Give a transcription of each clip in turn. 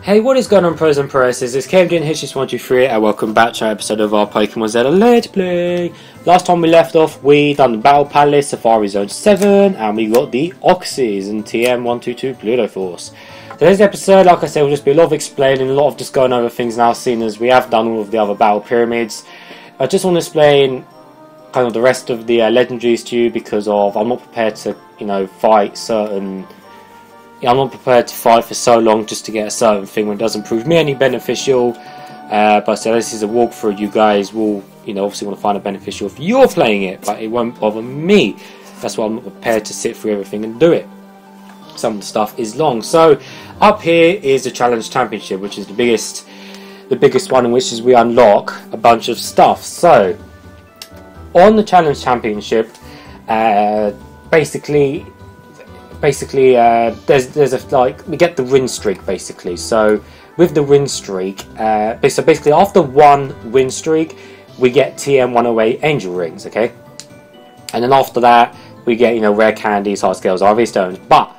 Hey, what is going on, pros and PROesses? It's Camden H123 and welcome back to an episode of our Pokémon Zeta Let's Play. Last time we left off, we done the Battle Palace, Safari Zone 7, and we got the Oxys and TM122 Pluto Force. Today's episode, like I said, will just be a lot of explaining, a lot of just going over things now, seeing as we have done all of the other Battle Pyramids. I just want to explain kind of the rest of the legendaries to you because of I'm not prepared to, fight certain... I'm not prepared to fight for so long just to get a certain thing when it doesn't prove me any beneficial. But so this is a walkthrough. You guys will, obviously want to find it beneficial if you're playing it, but it won't bother me. That's why I'm not prepared to sit through everything and do it. Some of the stuff is long. So up here is the Challenge Championship, which is the biggest one, in which is we unlock a bunch of stuff. So on the Challenge Championship, basically there's a we get the win streak basically. So with the win streak, so basically after one win streak we get TM108 angel rings, okay, and then after that we get rare candies, hard scales, RV stones, but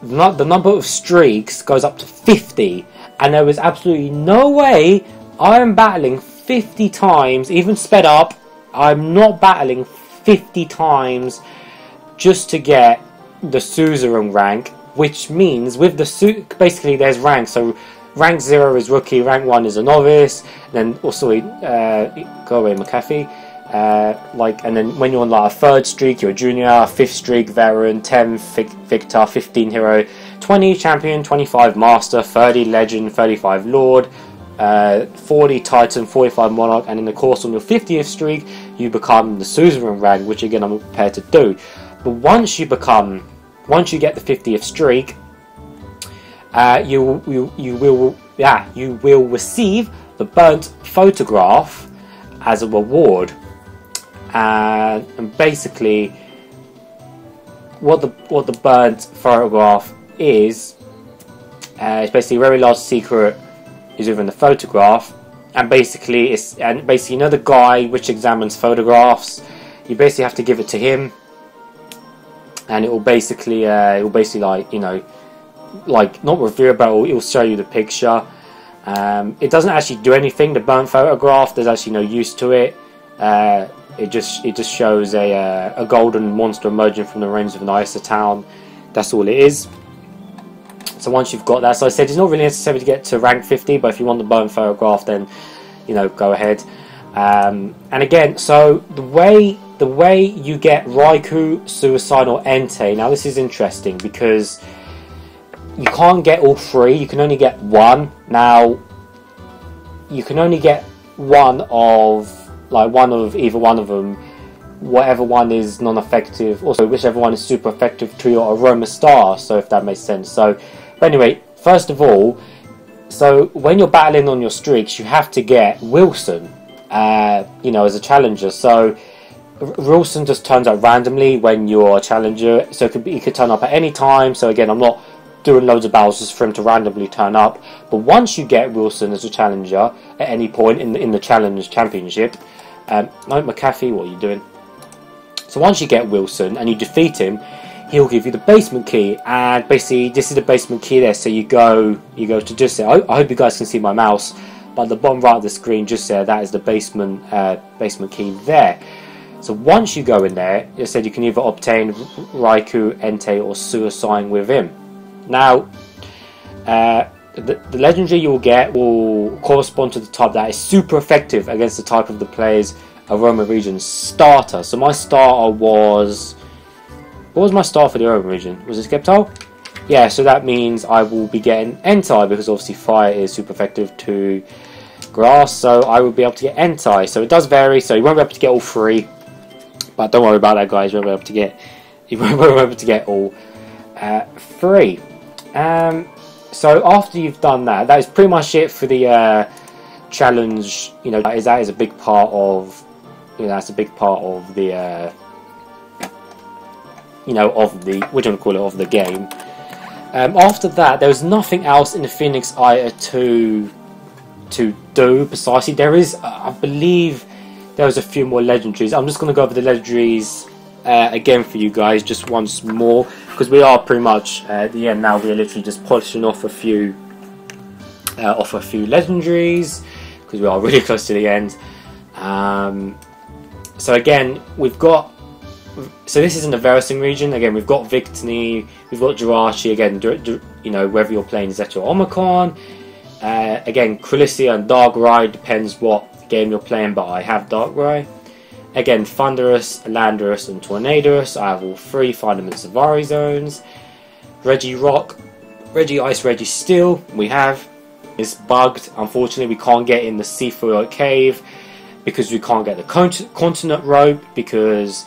the number of streaks goes up to 50, and there is absolutely no way I am battling 50 times, even sped up. I'm not battling 50 times just to get the suzerain rank, which means with the basically there's ranks. So rank 0 is rookie, rank 1 is a novice, and then also go away McAfee, and then when you're on like a 3rd streak you're a junior, 5th streak veteran, 10 victor, 15 hero, 20 champion, 25 master, 30 legend, 35 lord, 40 titan, 45 monarch, and in the course on your 50th streak you become the suzerain rank, which again I'm prepared to do. But once you get the 50th streak, you will receive the burnt photograph as a reward. And basically, what the burnt photograph is basically a very large secret is within the photograph, and basically the guy which examines photographs. You basically have to give it to him. And it will basically like not reveal, but it will show you the picture. It doesn't actually do anything. The burnt photograph, there's actually no use to it. It just shows a golden monster emerging from the ruins of an Isa town. That's all it is. So once you've got that, so I said it's not really necessary to get to rank 50, but if you want the burnt photograph, then go ahead. And again, so the way you get Raikou, Suicide or Entei, now this is interesting because you can't get all three, you can only get one. Now you can only get one of either one of them, whatever one is non-effective, also whichever one is super effective to your Aroma Star, so if that makes sense. So but anyway, first of all, so when you're battling on your streaks you have to get Wilson as a challenger. So Wilson just turns up randomly when you're a challenger, so it could turn up at any time. So again, I'm not doing loads of battles just for him to randomly turn up. But once you get Wilson as a challenger at any point in the Challenge Championship, no, McAfee, what are you doing? So once you get Wilson and you defeat him, he'll give you the basement key, and basically this is the basement key there. So you go to just there. I hope you guys can see my mouse, but at the bottom right of the screen, just there, that is the basement key there. So once you go in there, it said you can either obtain Raikou, Entei, or Suicide with him. Now, the legendary you will get will correspond to the type that is super effective against the type of the player's Aroma region starter. So my starter was... What was my starter for the Aroma region? Was it Skeptile? Yeah, so that means I will be getting Entei, because obviously fire is super effective to grass, so I will be able to get Entei. So it does vary, so you won't be able to get all three. But don't worry about that, guys. You won't be able to get all three. So after you've done that, that is pretty much it for the challenge. That is a big part of. That's a big part of the. Of the of the game. After that, there was nothing else in the Phoenix Eye to do precisely. There is, I believe. There was a few more legendaries. I'm just going to go over the legendaries again for you guys just once more, because we are pretty much at the end now. We're literally just polishing off a few offer a few legendaries, because we are really close to the end. So again, we've got... So this is in the Veracing region. Again, we've got Victini, we've got Jirachi. Again, you know, whether you're playing Zeta or Omicron. Again, Krillisia and Darkrai, depends what game you're playing, but I have Darkrai. Again, Thunderous, Landorus and Tornadus, I have all three, find them in Savari zones. Regirock, Regice, Registeel, we have. It's bugged, unfortunately we can't get in the Seafoil Cave, because we can't get the Continent Rope, because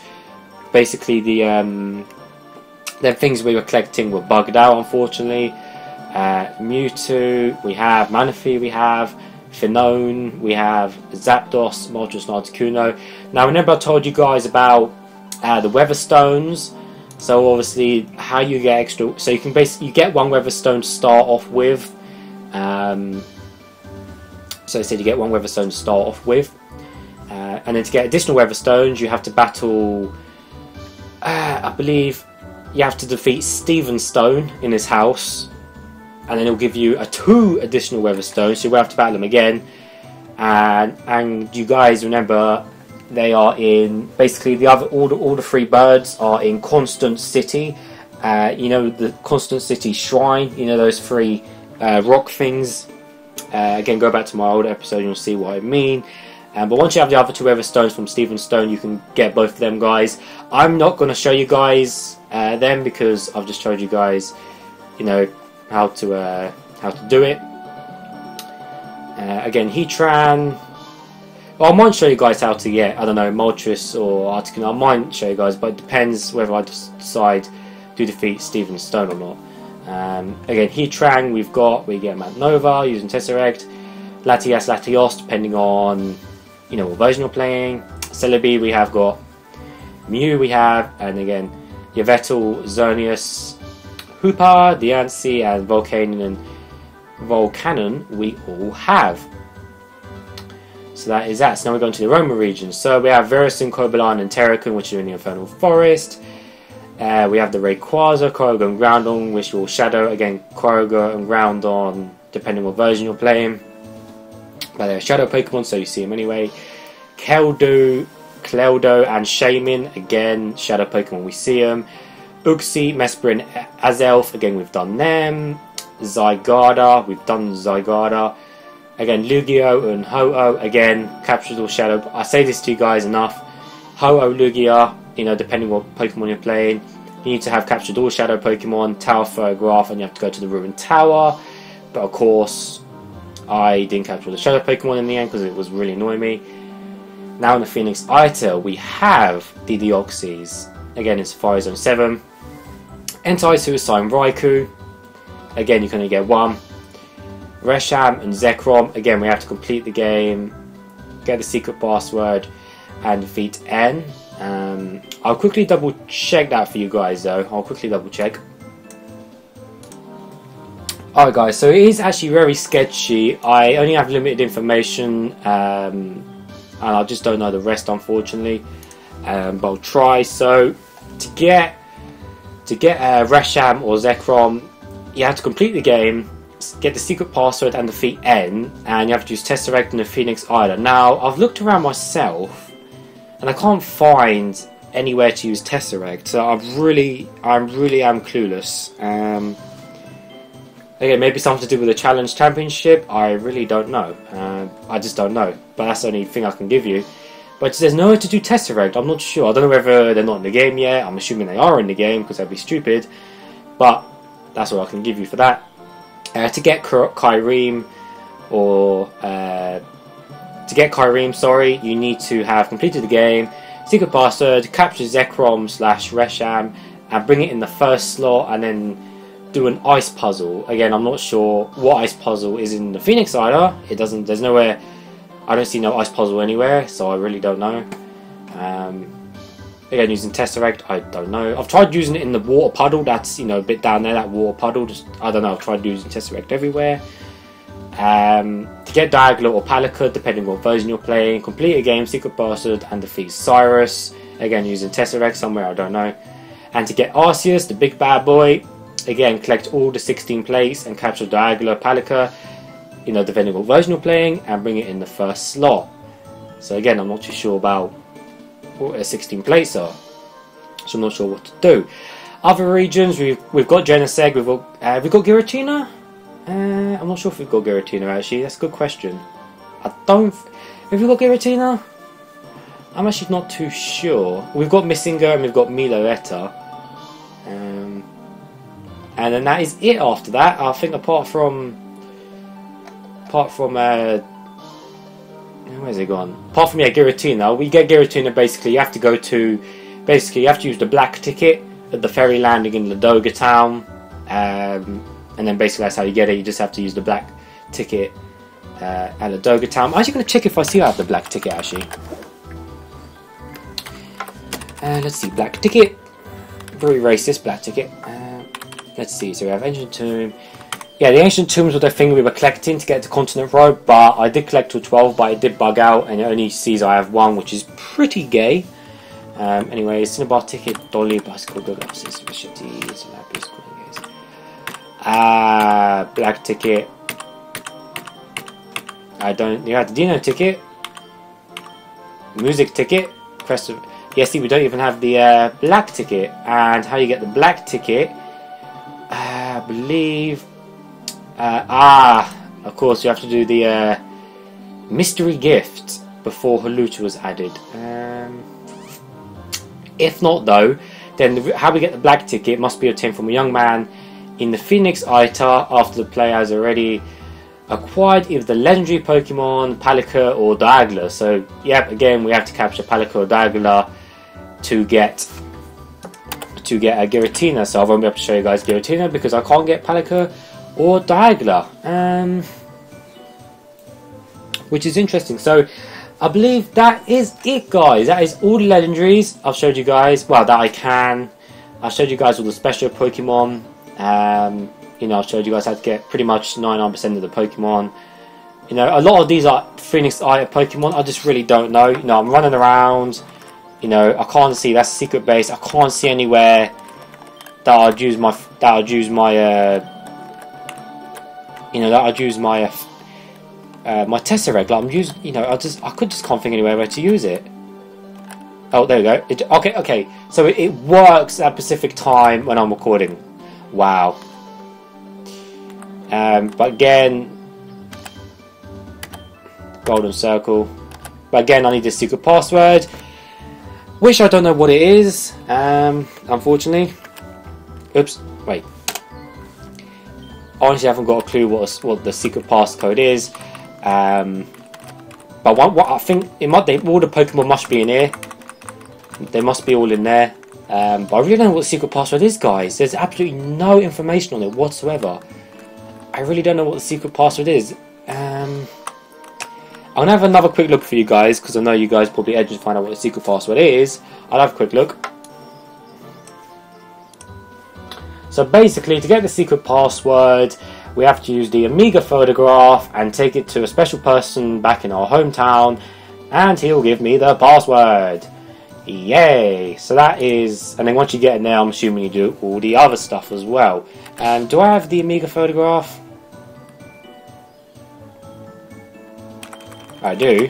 basically the things we were collecting were bugged out, unfortunately. Mewtwo, we have Manaphy, we have Finone, we have Zapdos, Moltres, and Articuno. Now remember I told you guys about the Weatherstones. So obviously how you get extra, so you can basically get one Weatherstone to start off with. So I said you get one Weatherstone to start off with, and then to get additional Weatherstones you have to battle, I believe you have to defeat Stevenstone in his house, and then it'll give you 2 additional Weatherstones, so you will have to battle them again. And you guys remember they are in basically all the 3 birds are in Constant City. You know, the Constant City Shrine, you know, those 3 rock things. Again, go back to my old episode and you'll see what I mean. But once you have the other 2 Weatherstones from Stevenstone, you can get both of them, guys. I'm not going to show you guys them, because I've just showed you guys, you know, how to do it. Again, Heatran. Well, I might show you guys how to get, I don't know, Moltres or Articuno. I might show you guys, but it depends whether I decide to defeat Stevenstone or not. Again, Heatran, we get Mount Nova using Tesseract. Latios, depending on, you know, what version you're playing. Celebi, we have got Mew, and again, Yveltal, Xerneas, Hoopa, Diancie, and Volcanon we all have. So that is that. So now we're going to the Roma region. So we have Veracing, Cobalan, and Terracan, which are in the Infernal Forest. We have the Rayquaza, Kyogre, and Groudon, which will Shadow. Again, Kyogre and Groudon, depending on what version you're playing. But they're Shadow Pokemon, so you see them anyway. Cleldo, and Shaman, again, Shadow Pokemon, we see them. Uxie, Mesper, and Azelf, again, we've done them. Zygarde, we've done Zygarde. Again, Lugia and Ho-Oh, again, captures all Shadow. I say this to you guys enough. Ho-Oh, Lugia, you know, depending on what Pokemon you're playing, you need to have captured all Shadow Pokemon, Tower Photograph, and you have to go to the Ruined Tower. But of course, I didn't capture the Shadow Pokemon in the end because it was really annoying me. Now in the Phoenix Ital, we have the Deoxys. Again, in Safari Zone 7. Anti-Suicide Raikou. Again, you can only get 1. Resham and Zekrom. Again, we have to complete the game, get the secret password, and defeat N. I'll quickly double check that for you guys though. I'll quickly double check. Alright guys, so it is actually very sketchy. I only have limited information, and I just don't know the rest, unfortunately. But I'll try. So to get Resham or Zekrom, you have to complete the game, get the secret password, and defeat N, and you have to use Tesseract and the Phoenix Island. Now I've looked around myself, and I can't find anywhere to use Tesseract, so I really am clueless. Again, maybe something to do with the Challenge Championship. I really don't know. I just don't know. But that's the only thing I can give you. But there's nowhere to do Tesseract. I'm not sure. I don't know whether they're not in the game yet. I'm assuming they are in the game because that'd be stupid. But that's all I can give you for that. To get Kyreem, sorry, you need to have completed the game, secret password, capture Zekrom / Resham, and bring it in the first slot, and then do an ice puzzle. Again, I'm not sure what ice puzzle is in the Phoenix either. There's nowhere, I don't see no ice puzzle anywhere, so I really don't know. Again, using Tesseract, I don't know. I've tried using it in the water puddle, that's, you know, a bit down there, that water puddle, just, I don't know, I've tried using Tesseract everywhere. To get Dialga or Palika, depending on what version you're playing, complete a game, secret password, and defeat Cyrus. Again, using Tesseract somewhere, I don't know. And to get Arceus, the big bad boy, again, collect all the 16 plates and capture Dialga or Palika. you know, depending on what version you're playing, and bring it in the first slot. So again, I'm not too sure about what a 16 placer, so I'm not sure what to do. Other regions, we've got Geneseg, we've got Giratina. I'm not sure if we've got Giratina actually. That's a good question. I don't. Have we got Giratina? I'm actually not too sure. We've got Missinga and we've got Miloetta. And then that is it after that. I think apart from where's it gone? Apart from Giratina, we get Giratina basically. You have to go to, basically you have to use the black ticket at the ferry landing in Ladoga town, and then basically that's how you get it. You just have to use the black ticket at Ladoga town. I'm actually going to check if I see I have the black ticket actually. Let's see, black ticket. Very racist, black ticket. Let's see, so we have Ancient Tomb. Yeah, the Ancient Tombs were the thing we were collecting to get to Continent Road, but I did collect till 12, but it did bug out, and it only sees I have 1, which is pretty gay. Anyway, Cinnabar ticket, Dolly, bicycle, go glasses, machetes, lapis, black ticket. I don't. You have the Dino ticket, music ticket, crest of. Yeah, see, we don't even have the black ticket. And how you get the black ticket? I believe. Of course, you have to do the mystery gift before Haluta was added. If not, though, then how we get the black ticket must be obtained from a young man in the Phoenix Ita after the player has already acquired either the legendary Pokemon Palika or Dialga. So, yep, again, we have to capture Palika or Dialga to get a Giratina. So I won't be able to show you guys Giratina because I can't get Palika or Dialga, which is interesting. So I believe that is it, guys. That is all the legendaries I've showed you guys. Well, that I can. I showed you guys all the special Pokemon. You know, I showed you guys how to get pretty much 99% of the Pokemon. You know, a lot of these are Phoenix Eye Pokemon. I just really don't know. You know, I'm running around. You know, I can't see. That's a secret base. I can't see anywhere that I'd use my. My Tesseract. Like I'm using. You know, I could just can't think anywhere where to use it. Oh, there we go. Okay. So it works at Pacific time when I'm recording. Wow. But again, golden circle. But again, I need a secret password, which I don't know what it is. Unfortunately. Oops. Wait. Honestly, I haven't got a clue what the secret passcode is. But what I think all the Pokemon must be in here. They must be all in there. But I really don't know what the secret password is, guys. There's absolutely no information on it whatsoever. I really don't know what the secret password is. I'm gonna have another quick look for you guys because I know you guys probably edging to find out what the secret password is. I'll have a quick look. So basically, to get the secret password, we have to use the Amiga photograph and take it to a special person back in our hometown, and he'll give me the password. Yay! So that is, and then once you get in there, I'm assuming you do all the other stuff as well. Do I have the Amiga photograph? I do.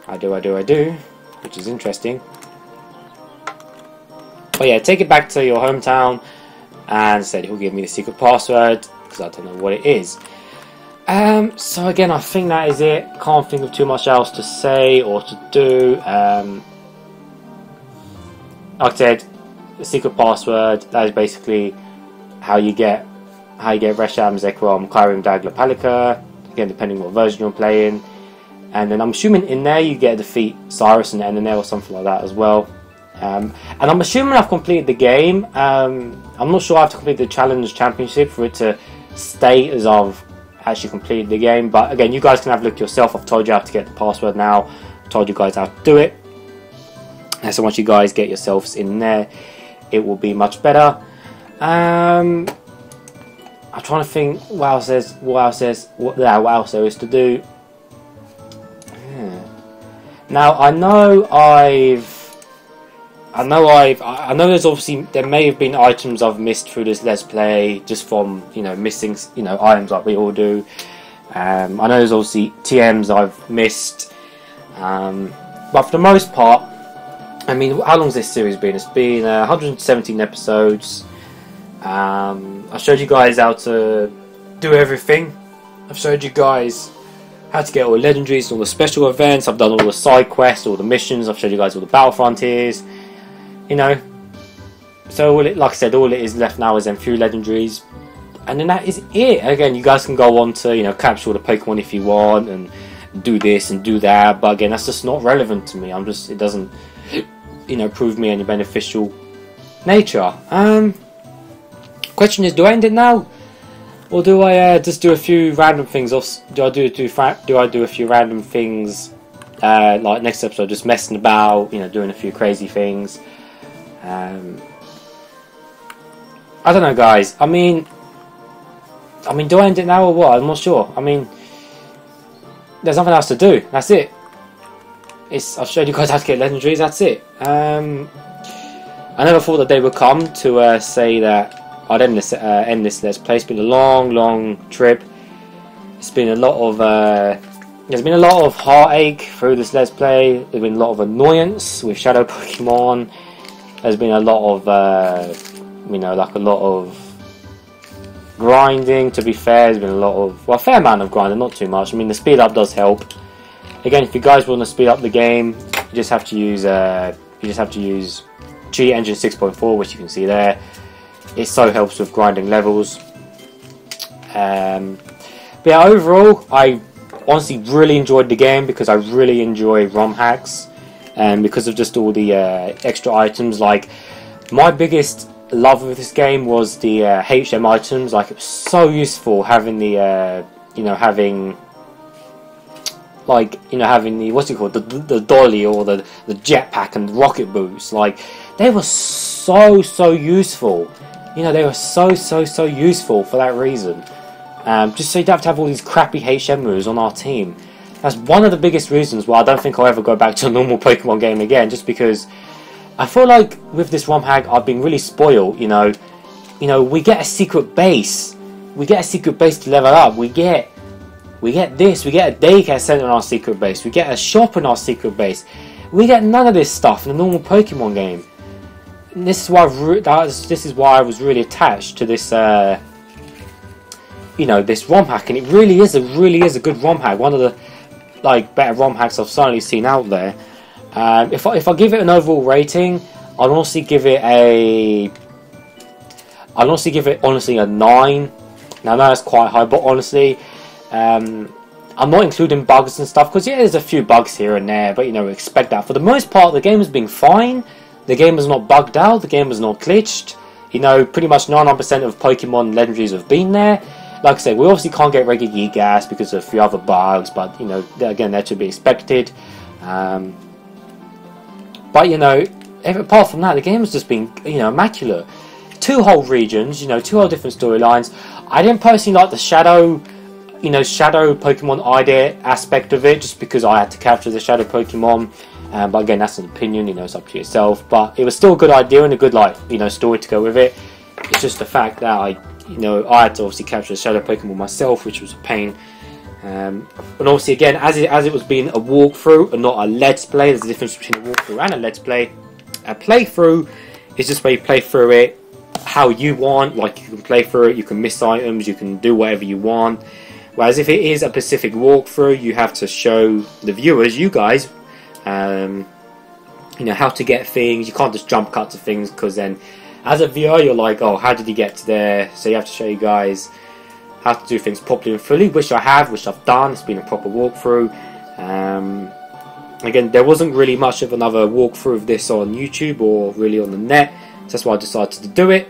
I do, which is interesting. But yeah, take it back to your hometown and said he'll give me the secret password because I don't know what it is. So again, I think that is it. Can't think of too much else to say or to do. Like I said, the secret password, that is basically how you get Resham, Zekrom, Kyurem, Dialga, Palika, again depending on what version you're playing. And then I'm assuming in there you get to defeat Cyrus and NNL or something like that as well. And I'm assuming I've completed the game. I'm not sure I have to complete the Challenge Championship for it to state as I've actually completed the game. But again, you guys can have a look yourself. I've told you how to get the password now. I've told you guys how to do it. And so once you guys get yourselves in there, it will be much better. I'm trying to think what else there is to do. Now I know I know there's obviously, there may have been items I've missed through this Let's Play, just from, you know, missing, you know, items like we all do. I know there's obviously TMs I've missed, but for the most part, I mean, how long's this series been? It's been 117 episodes. I showed you guys how to do everything. I've showed you guys how to get all the legendaries, all the special events. I've done all the side quests, all the missions. I've showed you guys all the battle frontiers. You know, so all it, like I said, all it is left now is them few legendaries, and then that is it. Again, you guys can go on to, you know, capture all the Pokemon if you want, and do this and do that. But again, that's just not relevant to me. It doesn't, you know, prove me any beneficial nature. Question is, do I end it now, or do I just do a few random things? Or do I do a few random things like next episode, just messing about, you know, doing a few crazy things? I don't know, guys. I mean, do I end it now or what? I'm not sure. I mean, there's nothing else to do. That's it. I've showed you guys how to get legendaries. That's it. I never thought the day would come to say that I'd end this Let's Play. It's been a long trip. It's been a lot of there's been a lot of heartache through this Let's Play. There's been a lot of annoyance with Shadow Pokemon. There's been a lot of you know, like a lot of grinding. To be fair, there's been a lot of, well, a fair amount of grinding, not too much. I mean, the speed up does help. Again, if you guys want to speed up the game, you just have to use G Engine 6.4, which you can see there. It so helps with grinding levels. But yeah, overall, I honestly really enjoyed the game because I really enjoy ROM hacks, and because of just all the extra items. Like, my biggest love with this game was the HM items. Like, it was so useful having the having the, what's it called, the dolly, or the jetpack and the rocket boots. Like, they were so useful. You know, they were so useful for that reason. Just so you don't have to have all these crappy HM moves on our team. That's one of the biggest reasons why I don't think I'll ever go back to a normal Pokemon game again, just because I feel like with this ROM hack I've been really spoiled. You know, we get a secret base. We get a secret base to level up. We get this. We get a daycare center in our secret base. We get a shop in our secret base. We get none of this stuff in a normal Pokemon game. And this is why I was really attached to this this ROM hack, and it really is a good ROM hack. One of the better ROM hacks I've certainly seen out there. If I give it an overall rating, I'd honestly give it a 9. Now that's quite high, but honestly, I'm not including bugs and stuff, because yeah, there's a few bugs here and there, but you know, expect that. For the most part, the game has been fine. The game is not bugged out. The game is not glitched. You know, pretty much 99% of Pokemon legendaries have been there. Like I said, we obviously can't get regular Gigas because of a few other bugs, but you know, again, that should be expected. But you know, apart from that, the game has just been, you know, immaculate. 2 whole regions, you know, 2 whole different storylines. I didn't personally like the shadow Pokemon idea aspect of it, just because I had to capture the shadow Pokemon. But again, that's an opinion, you know, it's up to yourself. But it was still a good idea and a good, story to go with it. It's just the fact that I had to obviously capture the shadow Pokemon myself, which was a pain. And obviously, again, as it was being a walkthrough and not a Let's Play, there's a difference between a walkthrough and a Let's Play. A playthrough is just where you play through it how you want. Like, you can play through it, you can miss items, you can do whatever you want. Whereas if it is a specific walkthrough, you have to show the viewers, you guys, how to get things. You can't just jump cut to things, because then as a viewer you're like, oh, how did you get to there? So you have to show you guys how to do things properly and fully, which I've done. It's been a proper walkthrough. Again, there wasn't really much of another walkthrough of this on YouTube or really on the net, so that's why I decided to do it.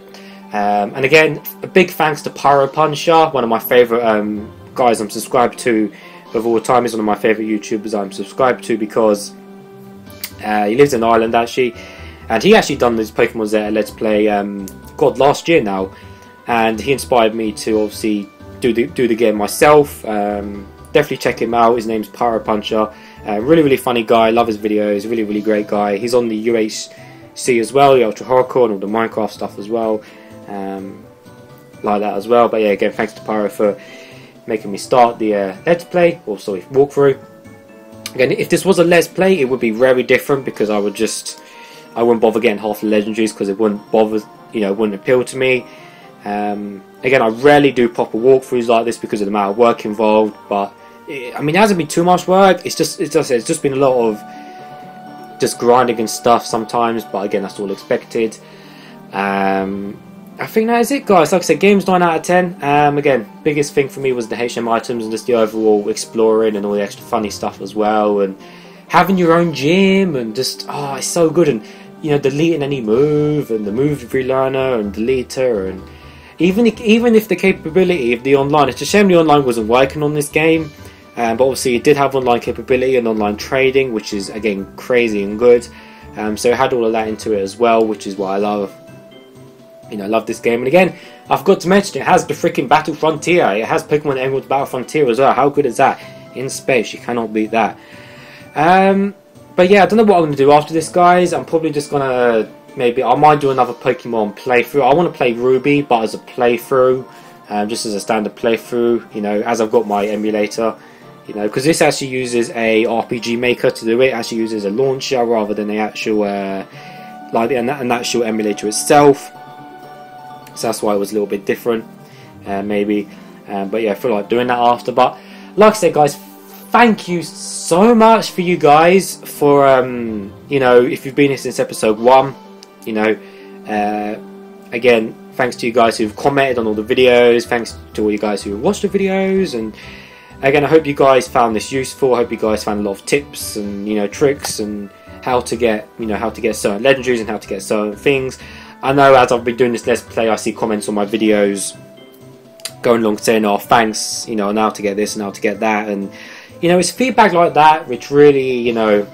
And again, a big thanks to Pyro Punisher, one of my favourite guys I'm subscribed to of all time. He's one of my favourite YouTubers I'm subscribed to, because he lives in Ireland actually, and he actually done this Pokemon Zeta Let's Play last year now, and he inspired me to obviously do the game myself. Definitely check him out. His name's Pyro Punisher. Really funny guy. Love his videos. Really great guy. He's on the see as well, the Ultra Hardcore and all the Minecraft stuff as well, like that as well. But yeah, again, thanks to Pyro for making me start the Let's Play, or sorry, walkthrough. Again, if this was a Let's Play, it would be very different, because I wouldn't bother getting half the legendaries, because it wouldn't bother, you know, it wouldn't appeal to me. Again, I rarely do proper walkthroughs like this because of the amount of work involved, but I mean, it hasn't been too much work. It's just been a lot of just grinding and stuff sometimes, but again, that's all expected. I think that is it, guys. Like I said, game's 9 out of 10. Again, biggest thing for me was the HM items and just the overall exploring and all the extra funny stuff as well, and having your own gym, and just, oh, it's so good. And you know, deleting any move, and the move relearner and deleter, and even if the capability of the online, it's a shame the online wasn't working on this game, but obviously it did have online capability and online trading, which is again crazy and good. So it had all of that into it as well, which is what I love. You know, I love this game. And again, I forgot to mention, it has the freaking Battle Frontier. It has Pokemon Emerald's Battle Frontier as well. How good is that? In space, you cannot beat that. But yeah, I don't know what I'm going to do after this, guys. I'm probably just going to, maybe, I might do another Pokemon playthrough. I want to play Ruby, but as a playthrough, just as a standard playthrough, you know, as I've got my emulator, you know, because this actually uses a RPG Maker to do it. It actually uses a launcher rather than the actual, like an actual emulator itself. So that's why it was a little bit different, maybe. But yeah, I feel like doing that after. But like I said, guys, thank you so much for you guys for you know, if you've been here since episode 1, you know, again, thanks to you guys who've commented on all the videos, thanks to all you guys who have watched the videos, and again, I hope you guys found this useful. I hope you guys found a lot of tips and, you know, tricks and how to get, you know, how to get certain legendaries and how to get certain things. I know as I've been doing this Let's Play, I see comments on my videos going along saying, oh, thanks, you know, now to get this and now to get that, and you know, it's feedback like that which really, you know,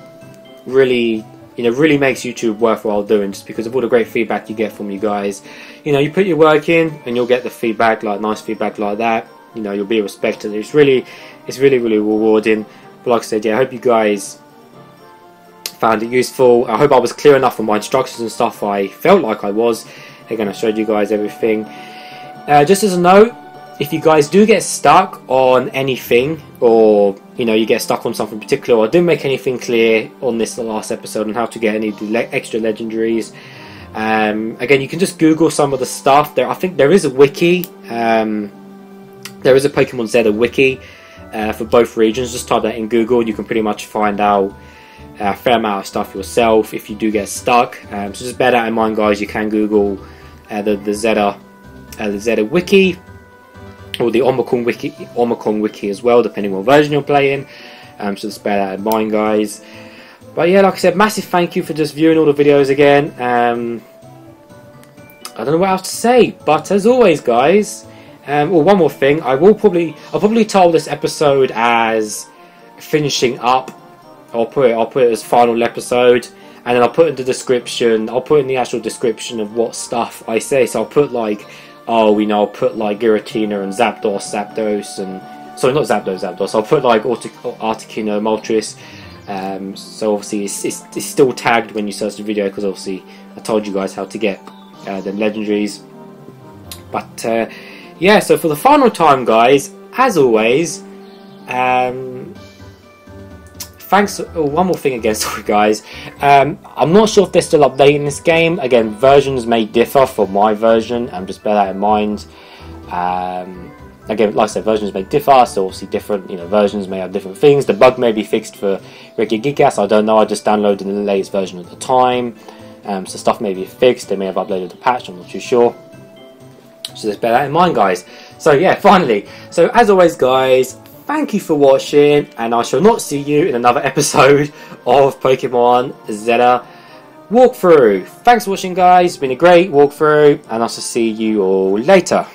really makes YouTube worthwhile doing, just because of all the great feedback you get from you guys. You know, you put your work in and you'll get the feedback, like nice feedback like that. You know, you'll be respected. It's really rewarding. But like I said, yeah, I hope you guys found it useful. I hope I was clear enough on my instructions and stuff. I felt like I was. Again, I showed you guys everything. Just as a note, if you guys do get stuck on anything, or you know, you get stuck on something particular, or I didn't make anything clear on this last episode on how to get any extra legendaries, again, you can just Google some of the stuff there. I think there is a wiki. There is a Pokemon Zeta wiki for both regions. Just type that in Google and you can pretty much find out a fair amount of stuff yourself if you do get stuck. So just bear that in mind, guys. You can Google the Zeta wiki, or the Omicron wiki as well, depending on what version you're playing. So just bear that in mind, guys. But yeah, like I said, massive thank you for just viewing all the videos again. I don't know what else to say, but as always, guys, well, one more thing, I'll probably title this episode as finishing up. I'll put it as final episode, and then I'll put in the description. I'll put in the actual description of what stuff I say. So I'll put like, oh, you know, I'll put like Giratina and Zapdos, and sorry, not Zapdos. I'll put like Articuno, Moltres. So obviously it's still tagged when you search the video, because obviously I told you guys how to get the legendaries. But yeah, so for the final time, guys, as always, thanks. Oh, one more thing again, sorry guys. I'm not sure if they're still updating this game. Again, versions may differ from my version, just bear that in mind. Again, like I said, versions may differ, so obviously different, you know, versions may have different things. The bug may be fixed for regular Gigas, I don't know. I just downloaded the latest version at the time, so stuff may be fixed. They may have uploaded the patch, I'm not too sure. So just bear that in mind, guys. So yeah, finally, so as always, guys, thank you for watching, and I shall not see you in another episode of Pokemon Zeta walkthrough. Thanks for watching, guys. It's been a great walkthrough, and I'll see you all later.